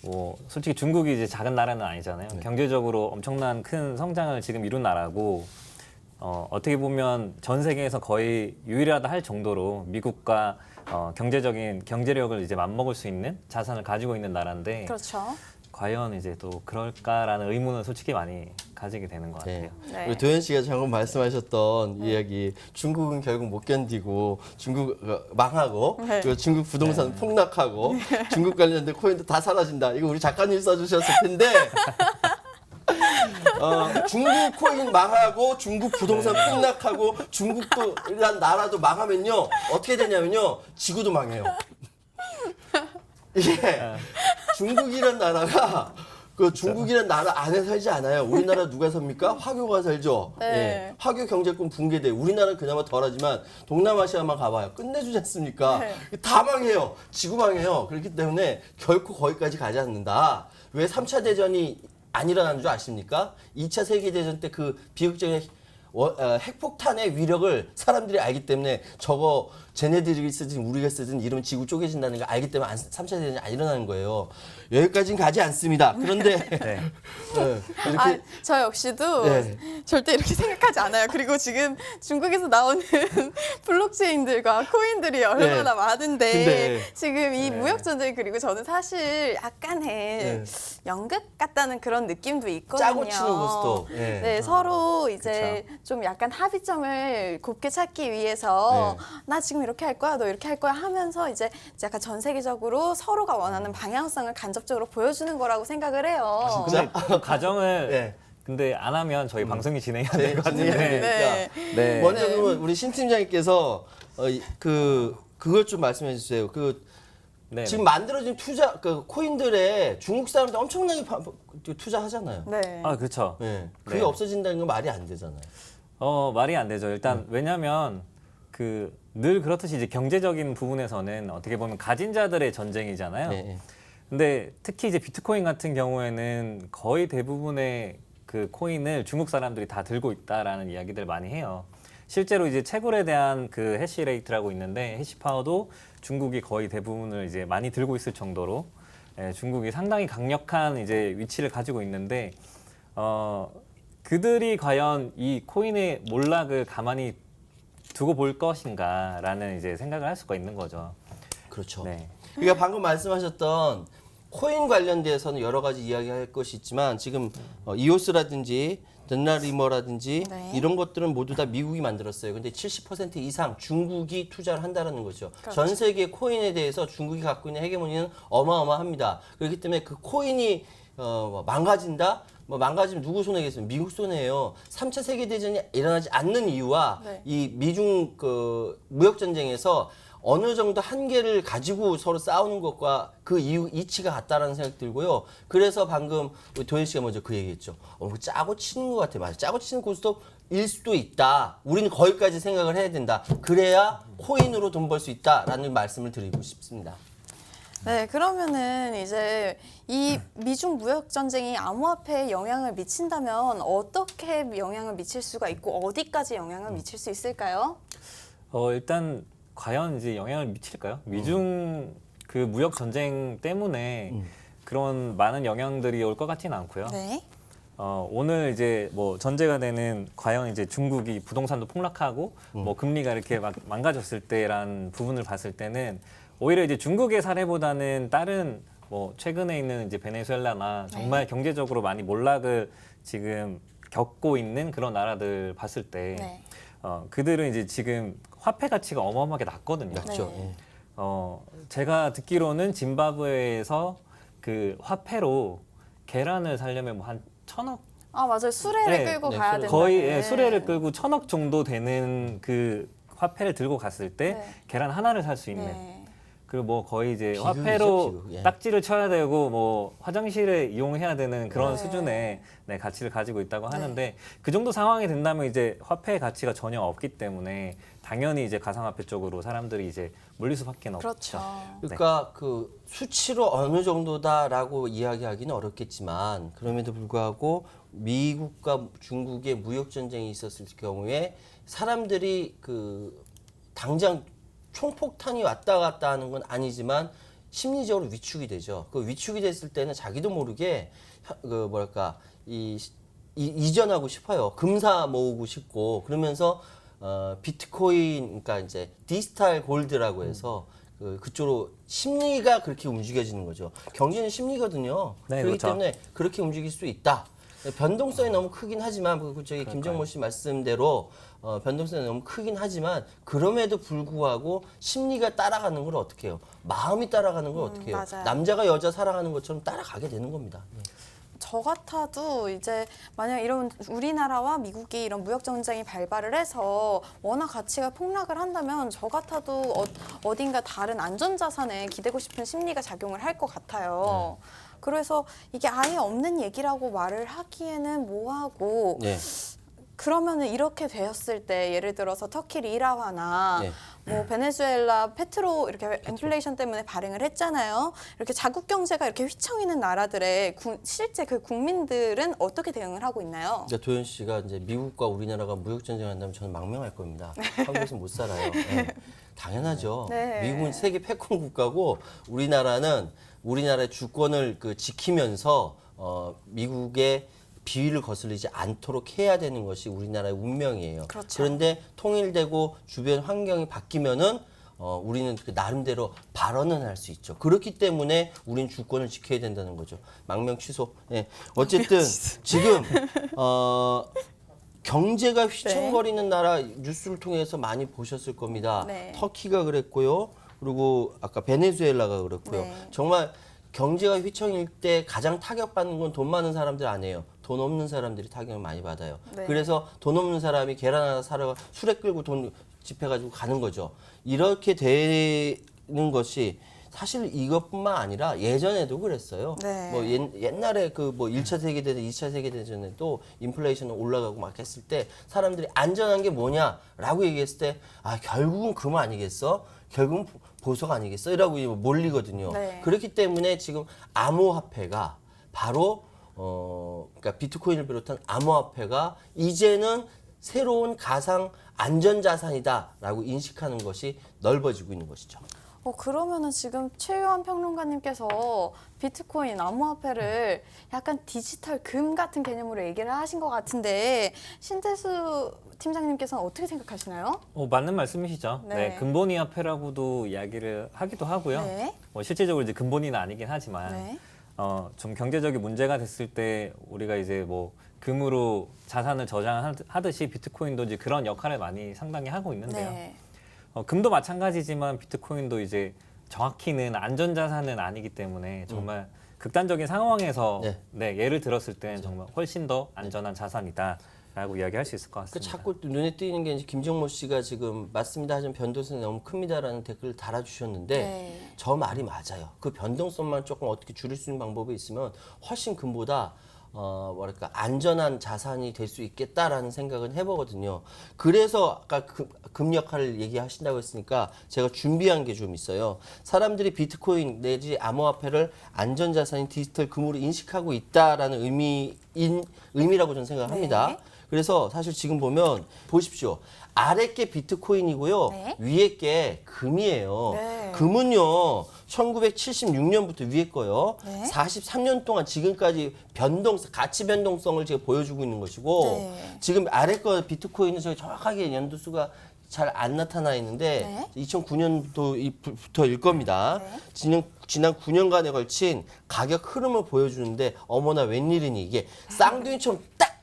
뭐 솔직히 중국이 이제 작은 나라는 아니잖아요. 경제적으로 엄청난 큰 성장을 지금 이룬 나라고 어떻게 보면 전 세계에서 거의 유일하다 할 정도로 미국과 경제력을 이제 맞먹을 수 있는 자산을 가지고 있는 나라인데 그렇죠. 과연 이제 또 그럴까라는 의문은 솔직히 많이 가지게 되는 것 같아요. 네. 우리 도현 씨가 방금 말씀하셨던 이야기 중국은 결국 못 견디고 중국 망하고 네. 그리고 중국 부동산 폭락하고 중국 관련된 코인도 다 사라진다. 이거 우리 작가님 써주셨을 텐데 중국 코인 망하고 중국 부동산 폭락하고 중국도란 나라도 망하면요 어떻게 되냐면요 지구도 망해요. 이게 중국이란 나라가 중국이란 나라 안에 살지 않아요. 우리나라 누가 삽니까? 화교가 살죠. 네. 예. 화교 경제권 붕괴돼. 우리나라는 그나마 덜하지만 동남아시아만 가봐요. 끝내주지 않습니까? 네. 다 망해요. 지구 망해요. 그렇기 때문에 결코 거기까지 가지 않는다. 왜 3차 대전이 안 일어나는 줄 아십니까? 2차 세계대전 때 그 비극적인 핵폭탄의 위력을 사람들이 알기 때문에 저거 쟤네들이 쓰든 우리가 쓰든 이러면 지구 쪼개진다는 걸 알기 때문에 3차 대전이 안 일어나는 거예요. 여기까지는 가지 않습니다. 그런데 네. 이렇게 저 역시도 네. 절대 이렇게 생각하지 않아요. 그리고 지금 중국에서 나오는 블록체인들과 코인들이 얼마나 많은데 근데 지금 이 무역 전쟁 그리고 저는 사실 약간의 연극 같다는 그런 느낌도 있거든요. 짜고 치는 모습도. 네, 서로 이제 좀 약간 합의점을 곱게 찾기 위해서 나 지금 이렇게 할 거야, 너 이렇게 할 거야 하면서 이제 약간 전 세계적으로 서로가 원하는 방향성을 간접적으로 보여주는 거라고 생각을 해요. 근데 그 과정을 네. 근데 안 하면 저희 방송이 진행해야 될 것 같은데. 네. 네. 먼저 그러면 우리 신 팀장님께서 그걸 좀 말씀해 주세요. 네. 지금 만들어진 코인들에 중국 사람들 엄청나게 투자하잖아요. 네. 그렇죠. 네. 그게 네. 없어진다는 건 말이 안 되잖아요. 말이 안 되죠. 일단 왜냐하면 늘 그렇듯이 이제 경제적인 부분에서는 어떻게 보면 가진 자들의 전쟁이잖아요. 네. 근데 특히 이제 비트코인 같은 경우에는 거의 대부분의 그 코인을 중국 사람들이 다 들고 있다라는 이야기들 많이 해요. 실제로 이제 채굴에 대한 그 해시 레이트라고 있는데 해시 파워도 중국이 거의 대부분을 이제 많이 들고 있을 정도로 중국이 상당히 강력한 이제 위치를 가지고 있는데 그들이 과연 이 코인의 몰락을 가만히 두고 볼 것인가라는 이제 생각을 할 수가 있는 거죠. 그렇죠. 네. 그러니까 방금 말씀하셨던 코인 관련돼서는 여러 가지 이야기할 것이 있지만 지금 이오스라든지 덴라리머라든지 네. 이런 것들은 모두 다 미국이 만들었어요. 근데 70% 이상 중국이 투자를 한다는 거죠. 그렇죠. 전 세계 코인에 대해서 중국이 갖고 있는 헤게모니는 어마어마합니다. 그렇기 때문에 그 코인이 망가진다? 망가지면 누구 손해겠습니까? 미국 손해예요. 3차 세계대전이 일어나지 않는 이유와 네. 이 미중 무역 전쟁에서 어느 정도 한계를 가지고 서로 싸우는 것과 그 이유 이치가 같다라는 생각 들고요. 그래서 방금 우리 도현 씨가 먼저 그 얘기했죠. 짜고 치는 것 같아. 맞아. 짜고 치는 고스톱일 수도 있다. 우리는 거기까지 생각을 해야 된다. 그래야 코인으로 돈 벌 수 있다라는 말씀을 드리고 싶습니다. 네, 그러면은 이제 이 미중 무역 전쟁이 암호화폐에 영향을 미친다면 어떻게 영향을 미칠 수가 있고 어디까지 영향을 미칠 수 있을까요? 일단 과연 이제 영향을 미칠까요? 미중 그 무역 전쟁 때문에 그런 많은 영향들이 올 것 같지는 않고요. 네. 오늘 이제 뭐 전제가 되는 과연 이제 중국이 부동산도 폭락하고 뭐 금리가 이렇게 막 망가졌을 때란 부분을 봤을 때는 오히려 이제 중국의 사례보다는 다른 뭐 최근에 있는 이제 베네수엘라나 정말 경제적으로 많이 몰락을 지금 겪고 있는 그런 나라들 봤을 때 네. 그들은 이제 지금 화폐 가치가 어마어마하게 낮거든요. 맞죠. 네. 제가 듣기로는 짐바브웨에서 그 화폐로 계란을 사려면 뭐 한 1,000억 아, 맞아요. 수레를 네, 끌고 네, 가야 수레. 된다. 거의 수레를 끌고 1,000억 정도 되는 그 화폐를 들고 갔을 때 네. 계란 하나를 살 수 있는 네. 그리고 뭐 거의 이제 비극이죠, 화폐로 비극. 예. 딱지를 쳐야 되고 뭐 화장실에 이용해야 되는 그런 네. 수준의 가치를 가지고 있다고 하는데 그 정도 상황이 된다면 이제 화폐의 가치가 전혀 없기 때문에 당연히 이제 가상화폐 쪽으로 사람들이 이제 몰릴 수밖에 없죠. 그렇죠. 그러니까 그 수치로 어느 정도다라고 이야기하기는 어렵겠지만 그럼에도 불구하고 미국과 중국의 무역 전쟁이 있었을 경우에 사람들이 그 당장 총폭탄이 왔다 갔다 하는 건 아니지만 심리적으로 위축이 되죠. 그 위축이 됐을 때는 자기도 모르게 그 뭐랄까 이전하고 싶어요. 금사 모으고 싶고 그러면서 비트코인 그러니까 이제 디지털 골드라고 해서 그쪽으로 심리가 그렇게 움직여지는 거죠. 경제는 심리거든요. 네, 그렇기 그렇죠. 때문에 그렇게 움직일 수 있다. 변동성이 너무 크긴 하지만 저기 김정모 씨 말씀대로 변동성이 너무 크긴 하지만 그럼에도 불구하고 심리가 따라가는 걸 어떻게 해요? 마음이 따라가는 걸 어떻게 해요? 맞아요. 남자가 여자 사랑하는 것처럼 따라가게 되는 겁니다. 저 같아도 이제 만약 이런 우리나라와 미국이 이런 무역 전쟁이 발발을 해서 원화 가치가 폭락을 한다면 저 같아도 어딘가 다른 안전 자산에 기대고 싶은 심리가 작용을 할 것 같아요. 그래서 이게 아예 없는 얘기라고 말을 하기에는 뭐하고 네. 그러면은 이렇게 되었을 때 예를 들어서 터키 리라화나 네. 뭐 베네수엘라 페트로 이렇게 인플레이션 때문에 발행을 했잖아요. 이렇게 자국 경제가 이렇게 휘청이는 나라들의 실제 그 국민들은 어떻게 대응을 하고 있나요? 그러니까 도현 씨가 이제 미국과 우리나라가 무역 전쟁을 한다면 저는 망명할 겁니다. 한국에서 못 살아요. 네. 당연하죠. 네. 미국은 세계 패권 국가고 우리나라는 우리나라의 주권을 지키면서 미국의 비위를 거슬리지 않도록 해야 되는 것이 우리나라의 운명이에요. 그렇죠. 그런데 통일되고 주변 환경이 바뀌면은 우리는 그 나름대로 발언은 할 수 있죠. 그렇기 때문에 우리는 주권을 지켜야 된다는 거죠. 망명 취소. 네. 어쨌든 지금 경제가 휘청거리는 나라 뉴스를 통해서 많이 보셨을 겁니다. 네. 터키가 그랬고요. 그리고 아까 베네수엘라가 그렇고요. 네. 정말 경제가 휘청일 때 가장 타격받는 건 돈 많은 사람들 아니에요. 돈 없는 사람들이 타격을 많이 받아요. 네. 그래서 돈 없는 사람이 계란 하나 사러 수레 끌고 돈 집해가지고 가는 거죠. 이렇게 되는 것이 사실 이것뿐만 아니라 예전에도 그랬어요. 네. 뭐 옛날에 그 뭐 1차 세계대전, 2차 세계대전에도 인플레이션 올라가고 막 했을 때 사람들이 안전한 게 뭐냐라고 얘기했을 때 결국은 그거 아니겠어? 결국은 보석 아니겠어? 이라고 몰리거든요. 네. 그렇기 때문에 지금 암호화폐가 바로 그러니까 비트코인을 비롯한 암호화폐가 이제는 새로운 가상 안전자산이다라고 인식하는 것이 넓어지고 있는 것이죠. 그러면은 지금 최유한 평론가님께서 비트코인 암호화폐를 약간 디지털 금 같은 개념으로 얘기를 하신 것 같은데 신태수 팀장님께서는 어떻게 생각하시나요? 맞는 말씀이시죠. 네. 네, 근본위 화폐라고도 이야기를 하기도 하고요. 네. 실제적으로 이제 근본위는 아니긴 하지만 네. 좀 경제적인 문제가 됐을 때 우리가 이제 뭐 금으로 자산을 저장하듯이 비트코인도 이제 그런 역할을 많이 상당히 하고 있는데요. 네. 금도 마찬가지지만 비트코인도 이제 정확히는 안전자산은 아니기 때문에 정말 극단적인 상황에서 네, 예를 들었을 때는 정말 훨씬 더 안전한 자산이다라고 이야기할 수 있을 것 같습니다. 자꾸 눈에 띄는 게 이제 김정모 씨가 지금 맞습니다 하지만 변동성이 너무 큽니다라는 댓글을 달아주셨는데 네. 저 말이 맞아요. 그 변동성만 조금 어떻게 줄일 수 있는 방법이 있으면 훨씬 금보다 뭐랄까 안전한 자산이 될 수 있겠다라는 생각은 해보거든요. 그래서 아까 금 역할을 얘기하신다고 했으니까 제가 준비한 게 좀 있어요. 사람들이 비트코인 내지 암호화폐를 안전자산인 디지털 금으로 인식하고 있다라는 의미라고 저는 생각합니다. 네. 그래서 사실 지금 보면 보십시오. 아래 게 비트코인이고요. 네. 위에 게 금이에요. 네. 금은요. 1976년부터 위에 거요. 네. 43년 동안 지금까지 가치 변동성을 지금 보여주고 있는 것이고 네. 지금 아래 거 비트코인은 저희 정확하게 연도수가 잘 안 나타나 있는데 2009년도부터일 겁니다. 지난 9년간에 걸친 가격 흐름을 보여주는데 어머나 웬일이니 이게 쌍둥이처럼 딱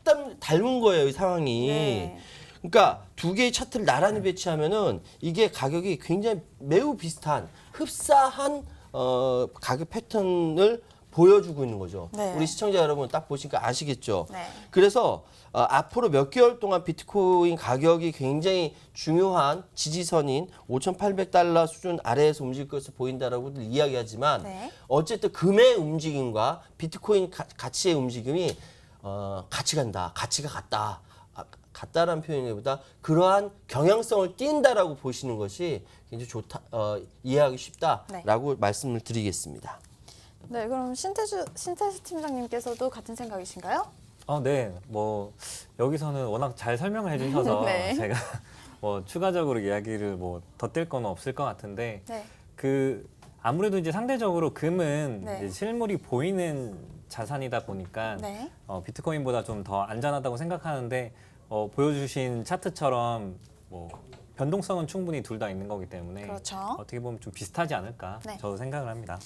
닮은 거예요, 이 상황이. 네. 그러니까 두 개의 차트를 나란히 배치하면은 이게 가격이 굉장히 매우 비슷한 흡사한 가격 패턴을 보여주고 있는 거죠. 네. 우리 시청자 여러분 딱 보시니까 아시겠죠. 네. 그래서 앞으로 몇 개월 동안 비트코인 가격이 굉장히 중요한 지지선인 5,800달러 수준 아래에서 움직일 것으로 보인다라고 이야기하지만 네. 어쨌든 금의 움직임과 비트코인 가치의 움직임이 같이 간다, 가치가 같다. 같다라는 표현보다 그러한 경향성을 띈다라고 보시는 것이 굉장히 좋다, 이해하기 쉽다라고 말씀을 드리겠습니다. 네, 그럼 신태수 팀장님께서도 같은 생각이신가요? 네, 뭐 여기서는 워낙 잘 설명을 해주셔서 네. 제가 뭐 추가적으로 이야기를 뭐 덧댈 건 없을 것 같은데 네. 아무래도 이제 상대적으로 금은 네. 이제 실물이 보이는 자산이다 보니까 네. 비트코인보다 좀 더 안전하다고 생각하는데 보여주신 차트처럼 뭐 변동성은 충분히 둘 다 있는 거기 때문에 그렇죠. 어떻게 보면 좀 비슷하지 않을까 네. 저도 생각을 합니다.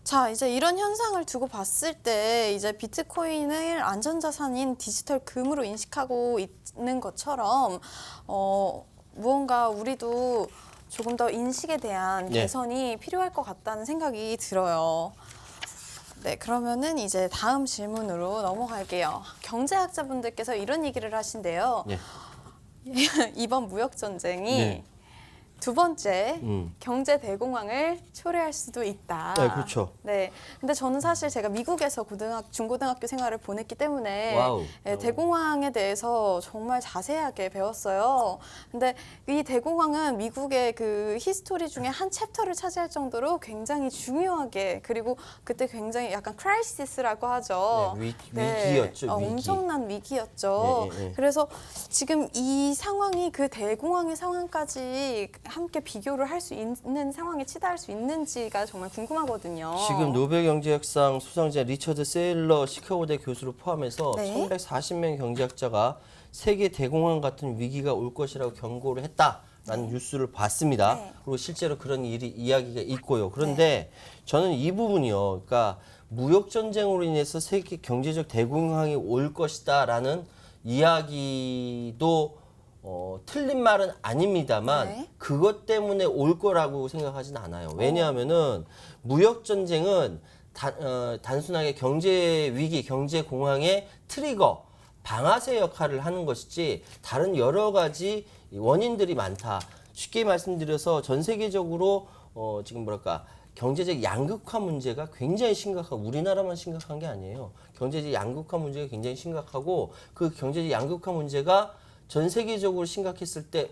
자, 이제 이런 현상을 두고 봤을 때 이제 비트코인을 안전자산인 디지털 금으로 인식하고 있는 것처럼 무언가 우리도 조금 더 인식에 대한 개선이 필요할 것 같다는 생각이 들어요. 네, 그러면은 이제 다음 질문으로 넘어갈게요. 경제학자분들께서 이런 얘기를 하신대요. 이번 무역 전쟁이 두 번째 경제 대공황을 초래할 수도 있다. 네, 그렇죠. 네, 근데 저는 사실 제가 미국에서 중고등학교 생활을 보냈기 때문에 와우. 대공황에 대해서 정말 자세하게 배웠어요. 근데 이 대공황은 미국의 그 히스토리 중에 한 챕터를 차지할 정도로 굉장히 중요하게 그리고 그때 굉장히 약간 크라이시스라고 하죠. 위기였죠. 위기. 엄청난 위기였죠. 그래서 지금 이 상황이 그 대공황의 상황까지 함께 비교를 할 수 있는 상황에 치달을 수 있는지가 정말 궁금하거든요. 지금 노벨 경제학상 수상자 리처드 세일러 시카고대 교수를 포함해서 1,140명의 경제학자가 세계 대공황 같은 위기가 올 것이라고 경고를 했다라는 뉴스를 봤습니다. 그리고 실제로 그런 이야기가 있고요. 그런데 저는 이 부분이요. 그러니까 무역 전쟁으로 인해서 세계 경제적 대공황이 올 것이다라는 이야기도 틀린 말은 아닙니다만 그것 때문에 올 거라고 생각하지는 않아요. 왜냐하면은 무역 전쟁은 단순하게 경제 위기, 경제 공황의 트리거, 방아쇠 역할을 하는 것이지 다른 여러 가지 원인들이 많다. 쉽게 말씀드려서 전 세계적으로 지금 뭐랄까 경제적 양극화 문제가 굉장히 심각하고 우리나라만 심각한 게 아니에요. 경제적 양극화 문제가 굉장히 심각하고 그 경제적 양극화 문제가 전 세계적으로 심각했을 때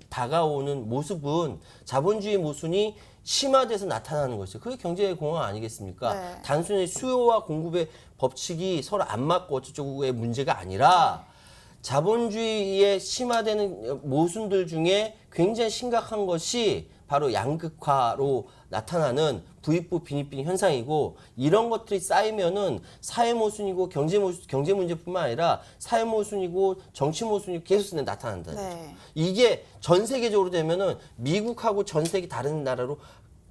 다가오는 모습은 자본주의 모순이 심화돼서 나타나는 것이죠. 그게 경제의 공황 아니겠습니까? 단순히 수요와 공급의 법칙이 서로 안 맞고 어쩌고의 문제가 아니라 자본주의에 심화되는 모순들 중에 굉장히 심각한 것이 바로 양극화로 나타나는 부익부 빈익빈 현상이고 이런 것들이 쌓이면은 사회 모순이고 경제 문제뿐만 아니라 사회 모순이고 정치 모순이 계속 나타난다. 네. 이게 전 세계적으로 되면은 미국하고 전 세계 다른 나라로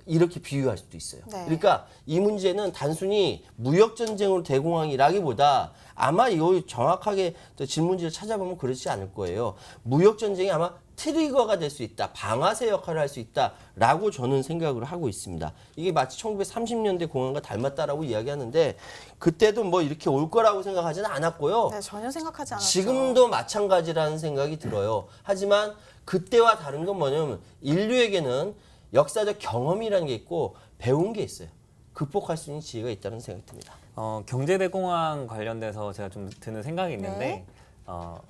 이렇게 비유할 수도 있어요. 네. 그러니까 이 문제는 단순히 무역 전쟁으로 대공황이라기보다 아마 이거 정확하게 또 질문지를 찾아보면 그렇지 않을 거예요. 무역 전쟁이 아마 트리거가 될 수 있다. 방아쇠 역할을 할 수 있다라고 저는 생각을 하고 있습니다. 이게 마치 1930년대 공황과 닮았다라고 이야기하는데 그때도 뭐 이렇게 올 거라고 생각하지는 않았고요. 네, 전혀 생각하지 않았죠. 지금도 마찬가지라는 생각이 들어요. 하지만 그때와 다른 건 뭐냐면 인류에게는 역사적 경험이라는 게 있고 배운 게 있어요. 극복할 수 있는 지혜가 있다는 생각이 듭니다. 경제대공황 관련돼서 제가 좀 드는 생각이 있는데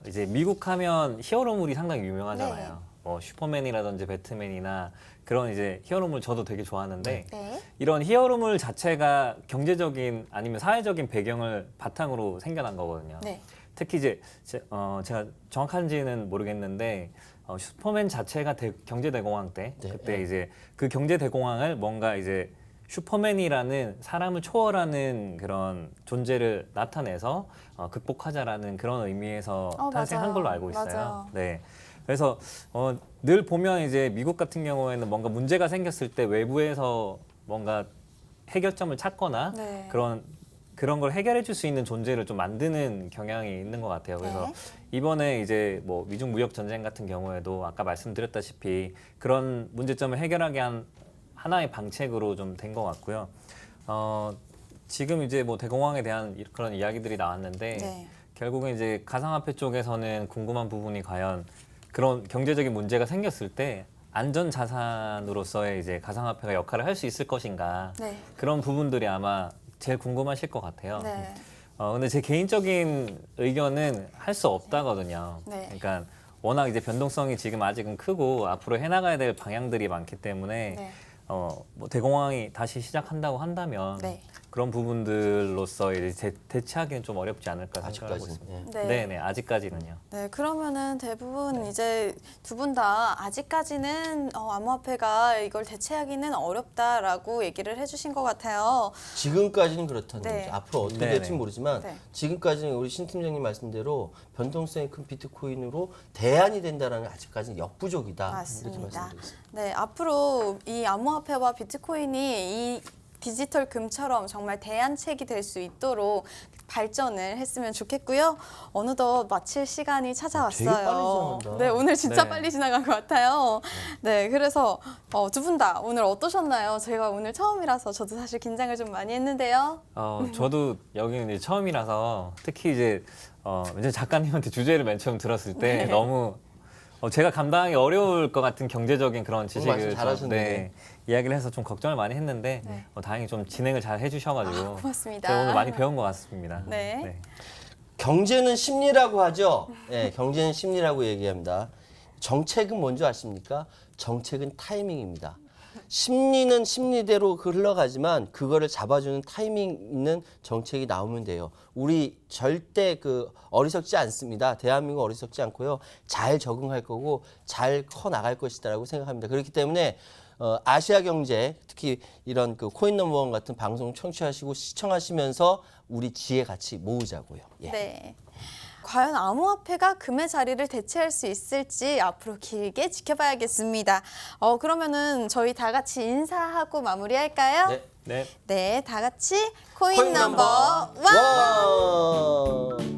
이제 미국 하면 히어로물이 상당히 유명하잖아요. 네. 뭐 슈퍼맨이라든지 배트맨이나 그런 이제 히어로물 저도 되게 좋아하는데 네. 이런 히어로물 자체가 경제적인 아니면 사회적인 배경을 바탕으로 생겨난 거거든요. 네. 특히 이제 제가 정확한지는 모르겠는데 슈퍼맨 자체가 경제대공황 때 네. 그때 이제 그 경제대공황을 뭔가 이제 슈퍼맨이라는 사람을 초월하는 그런 존재를 나타내서 극복하자라는 그런 의미에서 탄생한 맞아요. 걸로 알고 있어요. 맞아요. 네. 그래서 늘 보면 이제 미국 같은 경우에는 뭔가 문제가 생겼을 때 외부에서 뭔가 해결점을 찾거나 네. 그런 걸 해결해 줄 수 있는 존재를 좀 만드는 경향이 있는 것 같아요. 그래서 네. 이번에 이제 뭐 미중 무역 전쟁 같은 경우에도 아까 말씀드렸다시피 그런 문제점을 해결하게 한 하나의 방책으로 좀 된 것 같고요. 지금 이제 뭐 대공황에 대한 그런 이야기들이 나왔는데 네. 결국은 이제 가상화폐 쪽에서는 궁금한 부분이 과연 그런 경제적인 문제가 생겼을 때 안전 자산으로서의 이제 가상화폐가 역할을 할 수 있을 것인가 네. 그런 부분들이 아마 제일 궁금하실 것 같아요. 네. 근데 제 개인적인 의견은 할 수 없다거든요. 네. 그러니까 워낙 이제 변동성이 지금 아직은 크고 앞으로 해나가야 될 방향들이 많기 때문에 네. 뭐 대공황이 다시 시작한다고 한다면 네. 그런 부분들로서 이제 대체하기는 좀 어렵지 않을까 생각하고 아직까지는, 있습니다. 네. 네, 아직까지는요. 네, 그러면은 대부분 이제 두 분 다 아직까지는 암호화폐가 이걸 대체하기는 어렵다라고 얘기를 해주신 것 같아요. 지금까지는 그렇다는 네. 거죠. 앞으로 어떻게 네네. 될지 모르지만 네. 지금까지는 우리 신 팀장님 말씀대로 변동성이 큰 비트코인으로 대안이 된다는 게 아직까지는 역부족이다. 이렇게 맞습니다. 말씀드리겠습니다. 네, 앞으로 이 암호화폐와 비트코인이 이 디지털 금처럼 정말 대안책이 될 수 있도록 발전을 했으면 좋겠고요. 어느덧 마칠 시간이 찾아왔어요. 되게 빨리 지나간다. 네, 오늘 진짜 네. 빨리 지나간 것 같아요. 네, 그래서 두 분 다 오늘 어떠셨나요? 제가 오늘 처음이라서 저도 사실 긴장을 좀 많이 했는데요. 저도 여기는 이제 처음이라서 특히 이제 이제 작가님한테 주제를 맨 처음 들었을 때 네. 너무 제가 감당하기 어려울 것 같은 경제적인 그런 말씀 지식을 좀, 잘하셨는데. 이야기를 해서 좀 걱정을 많이 했는데 네. 다행히 좀 진행을 잘 해주셔가지고 고맙습니다. 제가 오늘 많이 배운 것 같습니다. 네. 경제는 심리라고 하죠. 네, 경제는 심리라고 얘기합니다. 정책은 뭔지 아십니까? 정책은 타이밍입니다. 심리는 심리대로 흘러가지만 그거를 잡아주는 타이밍 있는 정책이 나오면 돼요. 우리 절대 어리석지 않습니다. 대한민국 어리석지 않고요. 잘 적응할 거고 잘 커 나갈 것이다라고 생각합니다. 그렇기 때문에 아시아 경제 특히 이런 코인 넘버원 같은 방송 청취하시고 시청하시면서 우리 지혜 같이 모으자고요. 예. 네. 과연 암호화폐가 금의 자리를 대체할 수 있을지 앞으로 길게 지켜봐야겠습니다. 그러면은 저희 다 같이 인사하고 마무리할까요? 네. 네. 네, 다 같이 코인 넘버 원! 원!